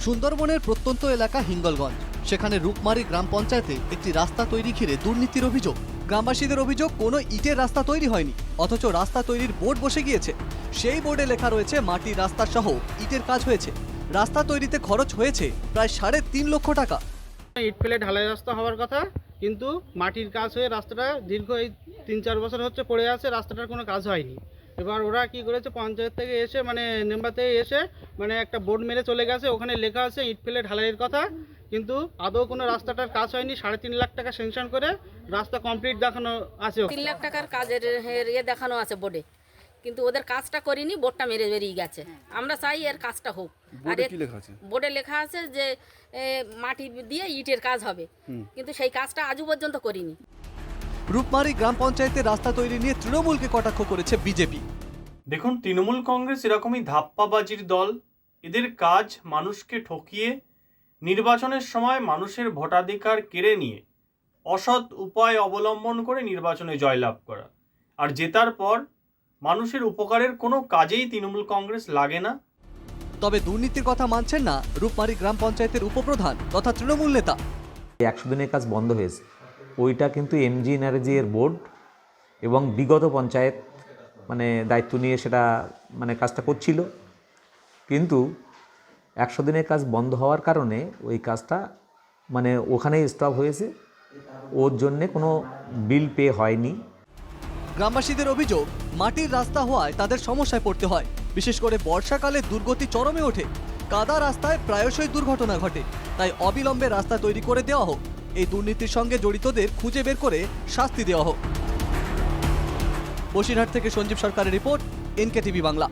সুন্দরবনের প্রত্যন্ত এলাকা হিঙ্গলগঞ্জ, সেখানে রূপমারি গ্রাম পঞ্চায়েতে একটি রাস্তা তৈরি ঘিরে দুর্নীতির অভিযোগ। গ্রামবাসীদের অভিযোগ, কোনো ইটের রাস্তা তৈরি হয়নি, অথচ রাস্তা তৈরির বোর্ড বসে গিয়েছে। সেই বোর্ডে লেখা রয়েছে মাটির রাস্তা সহ ইটের কাজ হয়েছে। রাস্তা তৈরিতে খরচ হয়েছে প্রায় 3.5 লক্ষ টাকা। ইট ফেলে ঢালাই রাস্তা হওয়ার কথা, কিন্তু মাটির কাজ হয়ে রাস্তাটা দীর্ঘ এই 3-4 বছর হচ্ছে পড়ে আছে, রাস্তাটার কোনো কাজ হয়নি। এবার ওরা কি করেছে, পঞ্চায়েত থেকে এসে নেম্বাতে এসে একটা বোর্ড মেরে চলে গেছে, ওখানে লেখা আছে ইট ফেলে ঢালাইয়ের কথা, কিন্তু আদৌ কোনো রাস্তাটার কাজ হয়নি। 3.5 লাখ টাকা স্যাংশন করে রাস্তা কমপ্লিট দেখানো আছে। 3 লাখ টাকার কাজের দেখানো আছে বোর্ডে, কিন্তু ওদের কাজটা করিনি, বোর্ডটা মেরে বেরিয়ে গেছে। আমরা চাই এর কাজটা হোক। আর বোর্ডে লেখা আছে যে মাটি দিয়ে ইটের কাজ হবে, কিন্তু সেই কাজটা আজও পর্যন্ত করিনি। রূপমারি গ্রাম পঞ্চায়েতের রাস্তা তৈরি নিয়ে তৃণমূলকে কটাক্ষ করেছে বিজেপি। দেখুন, তৃণমূল কংগ্রেস এরকমই ধাপ্পাবাজির দল। এদের কাজ মানুষকে ঠকিয়ে নির্বাচনের সময় মানুষের ভোটাধিকার কেড়ে নিয়ে অসৎ উপায় অবলম্বন করে নির্বাচনে জয়লাভ করা, আর জেতার পর মানুষের উপকারের কোনো কাজেই তৃণমূল কংগ্রেস লাগে না। তবে দুর্নীতির কথা মানছেন না রূপমারি গ্রাম পঞ্চায়েতের উপপ্রধান তথা তৃণমূল নেতা। 100 দিনের কাজ বন্ধ হয়েছে, ওইটা কিন্তু এমজি এনার্জি এর বোর্ড এবং বিগত পঞ্চায়েত দায়িত্ব নিয়ে সেটা কাজটা করছিল, কিন্তু 100 দিনের কাজ বন্ধ হওয়ার কারণে ওই কাজটা ওখানেই স্টপ হয়েছে, ওর জন্যে কোনো বিল পে হয়নি। গ্রামবাসীদের অভিযোগ, মাটির রাস্তা হওয়ায় তাদের সমস্যায় পড়তে হয়। বিশেষ করে বর্ষাকালে দুর্গতি চরমে ওঠে, কাদা রাস্তায় প্রায়শই দুর্ঘটনা ঘটে। তাই অবিলম্বে রাস্তা তৈরি করে দেওয়া হোক, এই দুর্নীতির সঙ্গে জড়িতদের খুঁজে বের করে শাস্তি দেওয়া হোক। বসিরহাট থেকে সঞ্জীব সরকারের রিপোর্ট, NKTV বাংলা।